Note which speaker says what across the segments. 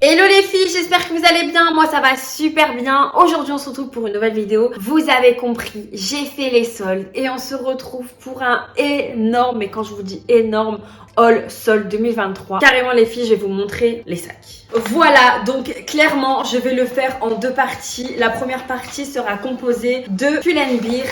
Speaker 1: Hello les filles, j'espère que vous allez bien, moi ça va super bien. Aujourd'hui on se retrouve pour une nouvelle vidéo. Vous avez compris, j'ai fait les soldes et on se retrouve pour un énorme, et quand je vous dis énorme, haul solde 2023. Carrément les filles, je vais vous montrer les sacs. Voilà, donc clairement je vais le faire en deux parties. La première partie sera composée de Pull&Bear,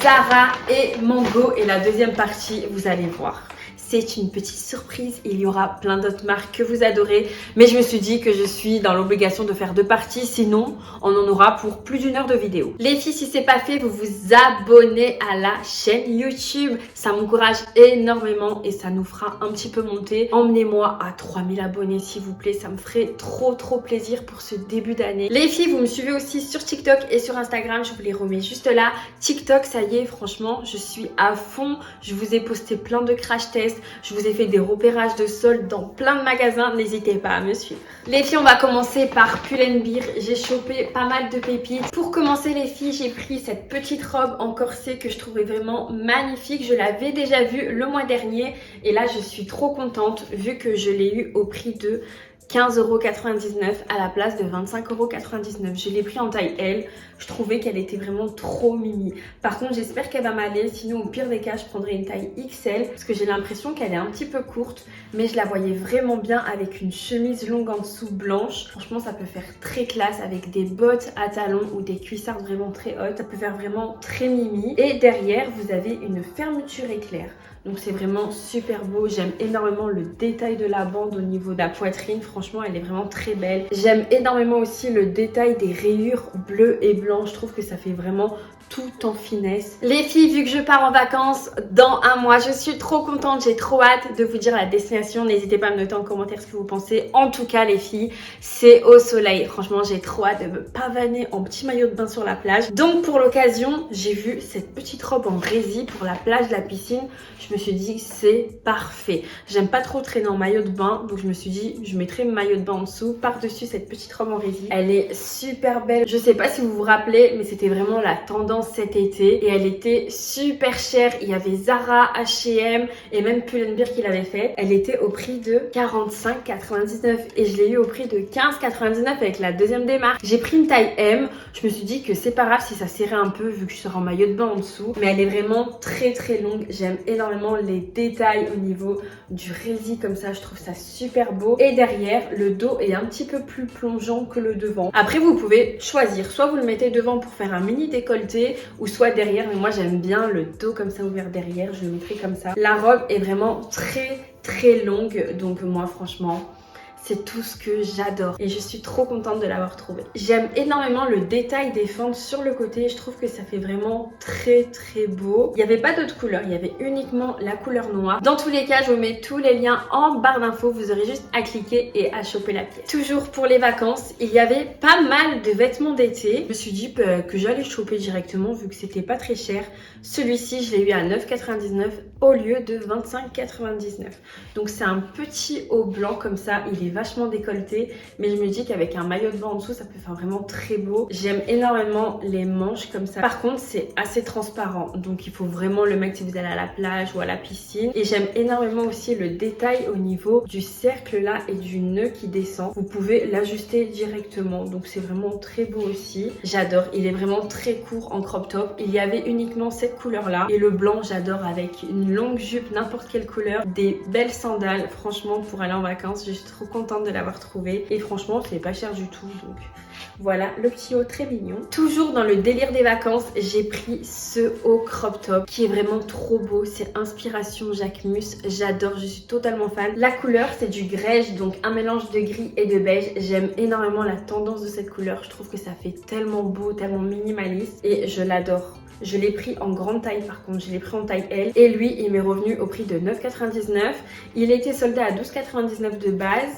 Speaker 1: Zara et Mango, et la deuxième partie vous allez voir, c'est une petite surprise, il y aura plein d'autres marques que vous adorez, mais je me suis dit que je suis dans l'obligation de faire deux parties, sinon on en aura pour plus d'1 heure de vidéo. Les filles, si c'est pas fait, vous vous abonnez à la chaîne YouTube, ça m'encourage énormément et ça nous fera un petit peu monter. Emmenez-moi à 3000 abonnés s'il vous plaît, ça me ferait trop plaisir pour ce début d'année. Les filles, vous me suivez aussi sur TikTok et sur Instagram, je vous les remets juste là. TikTok, ça y est, franchement, je suis à fond, je vous ai posté plein de crash tests. Je vous ai fait des repérages de soldes dans plein de magasins, n'hésitez pas à me suivre. Les filles, on va commencer par Pull&Bear. J'ai chopé pas mal de pépites. Pour commencer les filles, j'ai pris cette petite robe en corset que je trouvais vraiment magnifique. Je l'avais déjà vue le mois dernier et là je suis trop contente vu que je l'ai eu au prix de 15,99 € à la place de 25,99 €. Je l'ai pris en taille L. Je trouvais qu'elle était vraiment trop mimi. Par contre, j'espère qu'elle va m'aller. Sinon, au pire des cas, je prendrai une taille XL parce que j'ai l'impression qu'elle est un petit peu courte. Mais je la voyais vraiment bien avec une chemise longue en dessous blanche. Franchement, ça peut faire très classe avec des bottes à talons ou des cuissardes vraiment très hautes. Ça peut faire vraiment très mimi. Et derrière, vous avez une fermeture éclair. Donc c'est vraiment super beau, j'aime énormément le détail de la bande au niveau de la poitrine, franchement elle est vraiment très belle. J'aime énormément aussi le détail des rayures bleues et blanches, je trouve que ça fait vraiment tout en finesse. Les filles, vu que je pars en vacances dans 1 mois, je suis trop contente, j'ai trop hâte de vous dire la destination. N'hésitez pas à me noter en commentaire ce que vous pensez. En tout cas les filles, c'est au soleil. Franchement, j'ai trop hâte de me pavaner en petit maillot de bain sur la plage. Donc pour l'occasion, j'ai vu cette petite robe en résille pour la plage, la piscine. Je me suis dit c'est parfait. J'aime pas trop traîner en maillot de bain, donc je me suis dit je mettrai mon maillot de bain en dessous, par-dessus cette petite robe en résille. Elle est super belle. Je sais pas si vous vous rappelez, mais c'était vraiment la tendance cet été et elle était super chère. Il y avait Zara, H&M et même Pull&Bear qui l'avait fait. Elle était au prix de 45,99 et je l'ai eu au prix de 15,99 avec la deuxième démarque. J'ai pris une taille M. Je me suis dit que c'est pas grave si ça serrait un peu vu que je serai en maillot de bain en dessous, mais elle est vraiment très longue. J'aime énormément les détails au niveau du résille comme ça, je trouve ça super beau. Et derrière, le dos est un petit peu plus plongeant que le devant. Après, vous pouvez choisir, soit vous le mettez devant pour faire un mini décolleté, ou soit derrière, mais moi j'aime bien le dos comme ça ouvert derrière, je le mettrai comme ça. La robe est vraiment très longue, donc moi franchement c'est tout ce que j'adore et je suis trop contente de l'avoir trouvé. J'aime énormément le détail des fentes sur le côté, je trouve que ça fait vraiment très beau. Il n'y avait pas d'autres couleurs, il y avait uniquement la couleur noire. Dans tous les cas, je vous mets tous les liens en barre d'infos, vous aurez juste à cliquer et à choper la pièce. Toujours pour les vacances, il y avait pas mal de vêtements d'été. Je me suis dit que j'allais choper directement vu que c'était pas très cher. Celui-ci, je l'ai eu à 9,99 € au lieu de 25,99 €. Donc c'est un petit haut blanc comme ça, il est vachement décolleté, mais je me dis qu'avec un maillot de bain en dessous ça peut faire vraiment très beau. J'aime énormément les manches comme ça. Par contre c'est assez transparent, donc il faut vraiment le mettre si vous allez à la plage ou à la piscine. Et j'aime énormément aussi le détail au niveau du cercle là et du nœud qui descend. Vous pouvez l'ajuster directement, donc c'est vraiment très beau aussi. J'adore, il est vraiment très court en crop top. Il y avait uniquement cette couleur là et le blanc j'adore avec une longue jupe n'importe quelle couleur, des belles sandales. Franchement pour aller en vacances je suis trop contente de l'avoir trouvé et franchement c'est pas cher du tout, donc voilà le petit haut très mignon. Toujours dans le délire des vacances, j'ai pris ce haut crop top qui est vraiment trop beau. C'est inspiration Jacquemus, j'adore, je suis totalement fan. La couleur c'est du grège, donc un mélange de gris et de beige. J'aime énormément la tendance de cette couleur, je trouve que ça fait tellement beau, tellement minimaliste et je l'adore. Je l'ai pris en grande taille par contre, je l'ai pris en taille L et lui il m'est revenu au prix de 9,99 €. Il était soldé à 12,99 € de base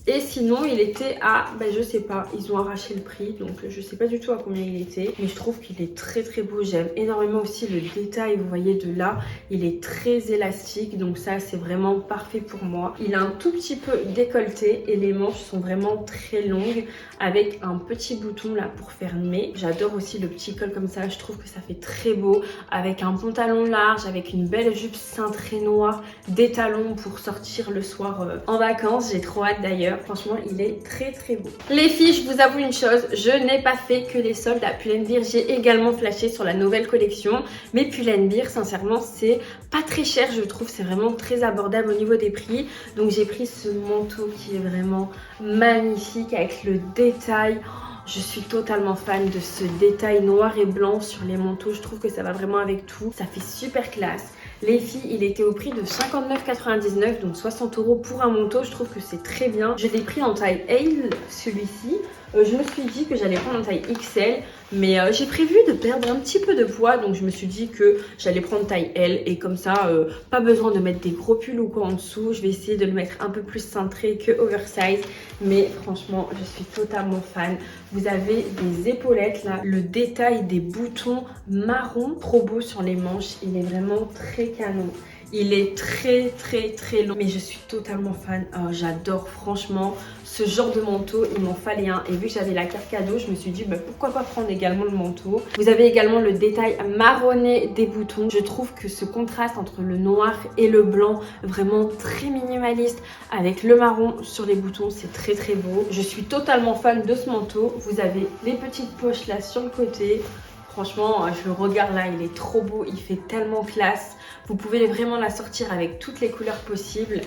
Speaker 1: Et sinon il était à, je sais pas, ils ont arraché le prix, donc je sais pas du tout à combien il était, mais je trouve qu'il est très très beau. J'aime énormément aussi le détail, vous voyez de là, il est très élastique, donc ça c'est vraiment parfait pour moi. Il a un tout petit peu décolleté et les manches sont vraiment très longues avec un petit bouton là pour fermer. J'adore aussi le petit col comme ça, je trouve que ça fait très beau, avec un pantalon large, avec une belle jupe cintrée noire, des talons pour sortir le soir en vacances. J'ai trop hâte d'ailleurs, franchement il est très très beau. Les filles, je vous avoue une chose, je n'ai pas fait que les soldes à Pull&Bear, j'ai également flashé sur la nouvelle collection, mais Pull&Bear sincèrement c'est pas très cher, je trouve, c'est vraiment très abordable au niveau des prix. Donc j'ai pris ce manteau qui est vraiment magnifique avec le détail. Je suis totalement fan de ce détail noir et blanc sur les manteaux, je trouve que ça va vraiment avec tout, ça fait super classe. Les filles, il était au prix de 59,99 €, donc 60 € pour un manteau, je trouve que c'est très bien. Je l'ai pris en taille L, celui-ci. Je me suis dit que j'allais prendre en taille XL, mais j'ai prévu de perdre un petit peu de poids, donc je me suis dit que j'allais prendre taille L et comme ça, pas besoin de mettre des gros pulls ou quoi en dessous. Je vais essayer de le mettre un peu plus cintré que oversize, mais franchement, je suis totalement fan. Vous avez des épaulettes là, le détail des boutons marron, trop beau sur les manches, il est vraiment très canon. Il est très très très long, mais je suis totalement fan. J'adore franchement ce genre de manteau, il m'en fallait un. Et vu que j'avais la carte cadeau, je me suis dit pourquoi pas prendre également le manteau. Vous avez également le détail marronné des boutons. Je trouve que ce contraste entre le noir et le blanc, vraiment très minimaliste, avec le marron sur les boutons, c'est très très beau. Je suis totalement fan de ce manteau. Vous avez les petites poches là sur le côté. Franchement, je le regarde là, il est trop beau, il fait tellement classe. Vous pouvez vraiment la sortir avec toutes les couleurs possibles.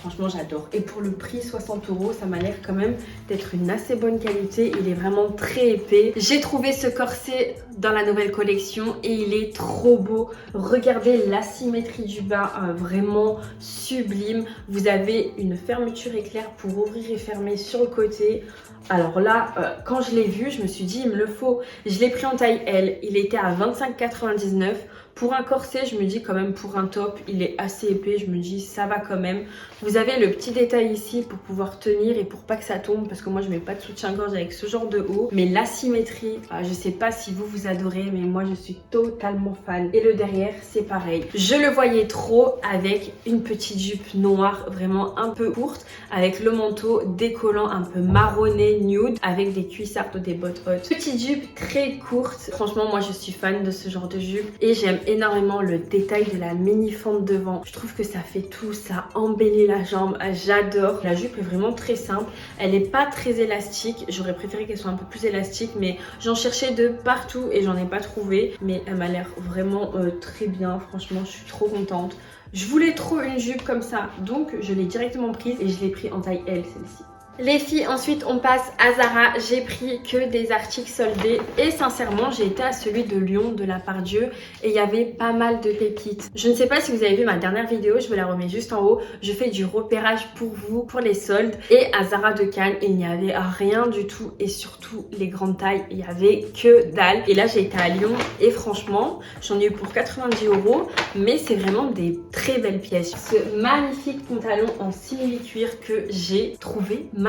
Speaker 1: Franchement, j'adore. Et pour le prix, 60 €, ça m'a l'air quand même d'être une assez bonne qualité. Il est vraiment très épais. J'ai trouvé ce corset dans la nouvelle collection et il est trop beau. Regardez l'asymétrie du bas, vraiment sublime. Vous avez une fermeture éclair pour ouvrir et fermer sur le côté. Alors là, quand je l'ai vu, je me suis dit, il me le faut. Je l'ai pris en taille L. Il était à 25,99 €. Pour un corset, je me dis quand même pour un top, il est assez épais. Je me dis, ça va quand même. Vous avez le petit détail ici pour pouvoir tenir et pour pas que ça tombe. Parce que moi, je mets pas de soutien-gorge avec ce genre de haut. Mais l'asymétrie, je sais pas si vous adorez, mais moi, je suis totalement fan. Et le derrière, c'est pareil. Je le voyais trop avec une petite jupe noire, vraiment un peu courte. Avec le manteau décollant un peu marronné, nude, avec des cuissards ou des bottes hautes. Petite jupe très courte. Franchement, moi, je suis fan de ce genre de jupe. Et j'aime énormément le détail de la mini fente devant. Je trouve que ça fait tout, ça embellit la jambe. J'adore. La jupe est vraiment très simple. Elle n'est pas très élastique. J'aurais préféré qu'elle soit un peu plus élastique, mais j'en cherchais de partout et j'en ai pas trouvé. Mais elle m'a l'air vraiment très bien. Franchement, je suis trop contente. Je voulais trop une jupe comme ça, donc je l'ai directement prise et je l'ai pris en taille L celle-ci. Les filles, ensuite on passe à Zara. J'ai pris que des articles soldés et sincèrement j'ai été à celui de Lyon de la Part-Dieu et il y avait pas mal de pépites. Je ne sais pas si vous avez vu ma dernière vidéo, je vous la remets juste en haut. Je fais du repérage pour vous, pour les soldes, et à Zara de Cannes il n'y avait rien du tout et surtout les grandes tailles, il n'y avait que dalle. Et là j'ai été à Lyon et franchement j'en ai eu pour 90 €, mais c'est vraiment des très belles pièces. Ce magnifique pantalon en simili-cuir que j'ai trouvé magnifique.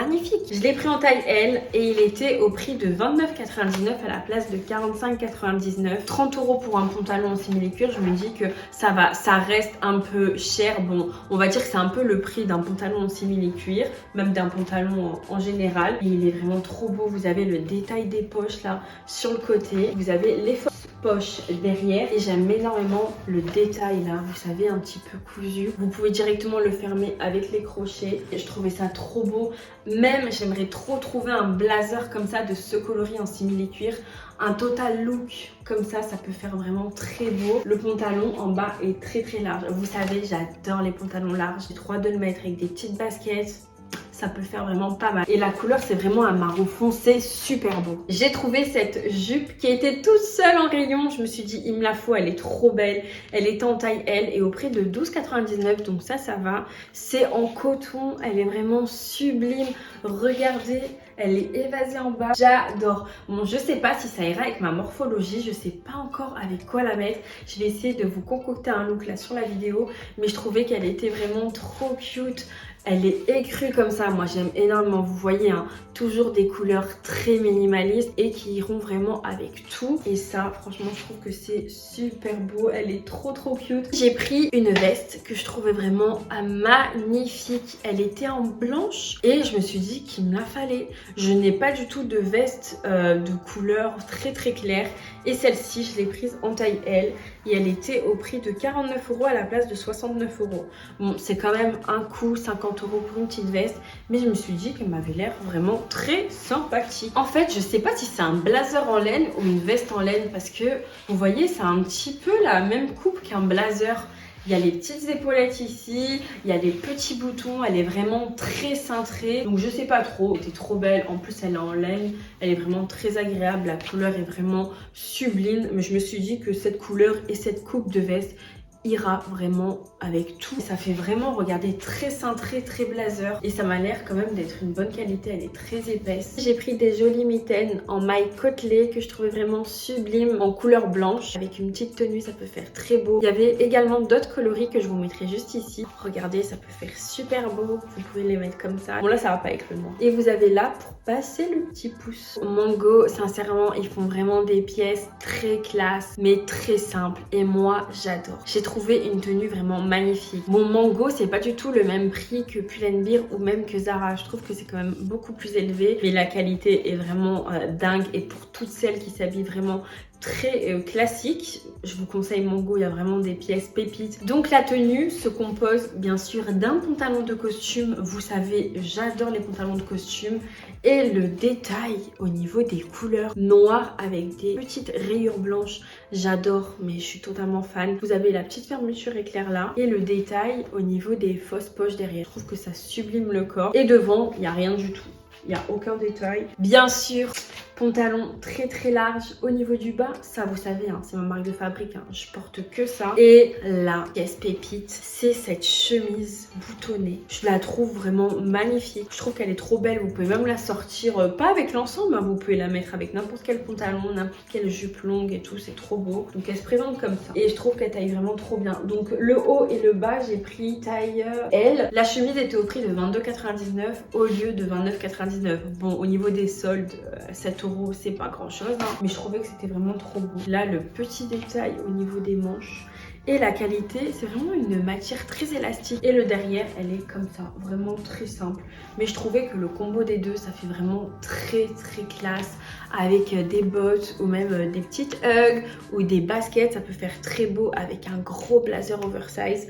Speaker 1: Je l'ai pris en taille L et il était au prix de 29,99 € à la place de 45,99 €. 30 € pour un pantalon en simili-cuir, je me dis que ça va, ça reste un peu cher. Bon, on va dire que c'est un peu le prix d'un pantalon en simili-cuir, même d'un pantalon en général. Et il est vraiment trop beau. Vous avez le détail des poches là sur le côté. Vous avez les poches derrière et j'aime énormément le détail là, vous savez, un petit peu cousu. Vous pouvez directement le fermer avec les crochets et je trouvais ça trop beau. Même j'aimerais trop trouver un blazer comme ça de ce coloris en simili-cuir, un total look comme ça peut faire vraiment très beau. Le pantalon en bas est très très large, vous savez j'adore les pantalons larges. J'ai trop hâte de le mettre avec des petites baskets. Ça peut faire vraiment pas mal. Et la couleur, c'est vraiment un marron foncé, super beau. J'ai trouvé cette jupe qui était toute seule en rayon. Je me suis dit, il me la faut, elle est trop belle. Elle est en taille L et au prix de 12,99 €. Donc ça va. C'est en coton, elle est vraiment sublime. Regardez, Elle est évasée en bas. J'adore. Bon, je sais pas si ça ira avec ma morphologie. Je sais pas encore avec quoi la mettre. Je vais essayer de vous concocter un look là sur la vidéo. Mais je trouvais qu'elle était vraiment trop cute. Elle est écrue comme ça, moi j'aime énormément, vous voyez, hein, toujours des couleurs très minimalistes et qui iront vraiment avec tout. Et ça, franchement, je trouve que c'est super beau, elle est trop cute. J'ai pris une veste que je trouvais vraiment magnifique. Elle était en blanche et je me suis dit qu'il me la fallait. Je n'ai pas du tout de veste de couleur très claire. Et celle-ci, je l'ai prise en taille L et elle était au prix de 49 € à la place de 69 €. Bon, c'est quand même un coût, 50 € pour une petite veste, mais je me suis dit qu'elle m'avait l'air vraiment très sympathique. En fait, je sais pas si c'est un blazer en laine ou une veste en laine parce que vous voyez, c'est un petit peu la même coupe qu'un blazer. Il y a les petites épaulettes ici, il y a les petits boutons, elle est vraiment très cintrée. Donc je sais pas trop, elle était trop belle. En plus elle est en laine, elle est vraiment très agréable. La couleur est vraiment sublime. Mais je me suis dit que cette couleur et cette coupe de veste ira vraiment avec tout. Ça fait vraiment, regardez, très cintré, très blazer. Et ça m'a l'air quand même d'être une bonne qualité, elle est très épaisse. J'ai pris des jolies mitaines en maille côtelée que je trouvais vraiment sublime en couleur blanche. Avec une petite tenue, ça peut faire très beau. Il y avait également d'autres coloris que je vous mettrai juste ici. Regardez, ça peut faire super beau. Vous pouvez les mettre comme ça. Bon là, ça va pas avec le noir. Et vous avez là pour passer le petit pouce. Mango, sincèrement, ils font vraiment des pièces très classe, mais très simples. Et moi, j'adore. J'ai trouvé une tenue vraiment magnifique. Bon, Mango, c'est pas du tout le même prix que Pull&Bear ou même que Zara. Je trouve que c'est quand même beaucoup plus élevé, mais la qualité est vraiment dingue. Et pour toutes celles qui s'habillent vraiment très classique, je vous conseille Mango, il y a vraiment des pièces pépites. Donc la tenue se compose bien sûr d'un pantalon de costume. Vous savez, j'adore les pantalons de costume. Et le détail au niveau des couleurs noires avec des petites rayures blanches, j'adore, mais je suis totalement fan. Vous avez la petite fermeture éclair là et le détail au niveau des fausses poches derrière. Je trouve que ça sublime le corps. Et devant, il n'y a rien du tout. Il n'y a aucun détail. Bien sûr, pantalon très large au niveau du bas. Ça, vous savez, hein, c'est ma marque de fabrique. Hein, je porte que ça. Et la pièce pépite, c'est cette chemise boutonnée. Je la trouve vraiment magnifique. Je trouve qu'elle est trop belle. Vous pouvez même la sortir, pas avec l'ensemble, hein, vous pouvez la mettre avec n'importe quel pantalon, n'importe quelle jupe longue et tout. C'est trop beau. Donc, elle se présente comme ça. Et je trouve qu'elle taille vraiment trop bien. Donc, le haut et le bas, j'ai pris taille L. La chemise était au prix de 22,99 € au lieu de 29,99 €. Bon, au niveau des soldes, 7 €, c'est pas grand chose, hein, mais je trouvais que c'était vraiment trop beau. Là, le petit détail au niveau des manches. Et la qualité, c'est vraiment une matière très élastique. Et le derrière, elle est comme ça, vraiment très simple. Mais je trouvais que le combo des deux, ça fait vraiment très classe. Avec des bottes ou même des petites Ugg ou des baskets, ça peut faire très beau avec un gros blazer oversize.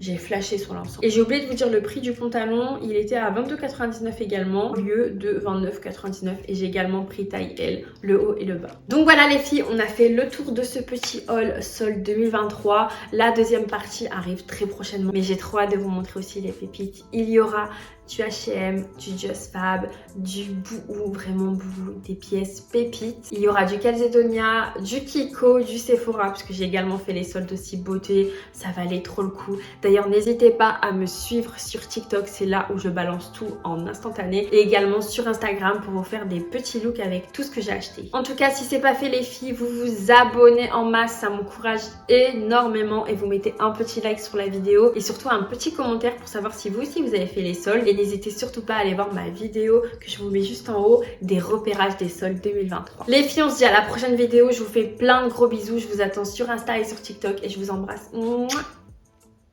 Speaker 1: J'ai flashé sur l'ensemble. Et j'ai oublié de vous dire le prix du pantalon. Il était à 22,99 € également au lieu de 29,99 €. Et j'ai également pris taille L, le haut et le bas. Donc voilà les filles, on a fait le tour de ce petit haul solde 2023. La deuxième partie arrive très prochainement. Mais j'ai trop hâte de vous montrer aussi les pépites. Il y aura du H&M, du Just Fab, du Boohoo, vraiment Boohoo, des pièces pépites. Il y aura du Calzedonia, du Kiko, du Sephora, parce que j'ai également fait les soldes aussi beauté. Ça valait trop le coup. D'ailleurs, n'hésitez pas à me suivre sur TikTok, c'est là où je balance tout en instantané. Et également sur Instagram pour vous faire des petits looks avec tout ce que j'ai acheté. En tout cas, si c'est pas fait les filles, vous vous abonnez en masse, ça m'encourage énormément. Et vous mettez un petit like sur la vidéo et surtout un petit commentaire pour savoir si vous aussi vous avez fait les soldes. Et n'hésitez surtout pas à aller voir ma vidéo que je vous mets juste en haut des repérages des soldes 2023. Les filles, on se dit à la prochaine vidéo. Je vous fais plein de gros bisous. Je vous attends sur Insta et sur TikTok et je vous embrasse. Mouah.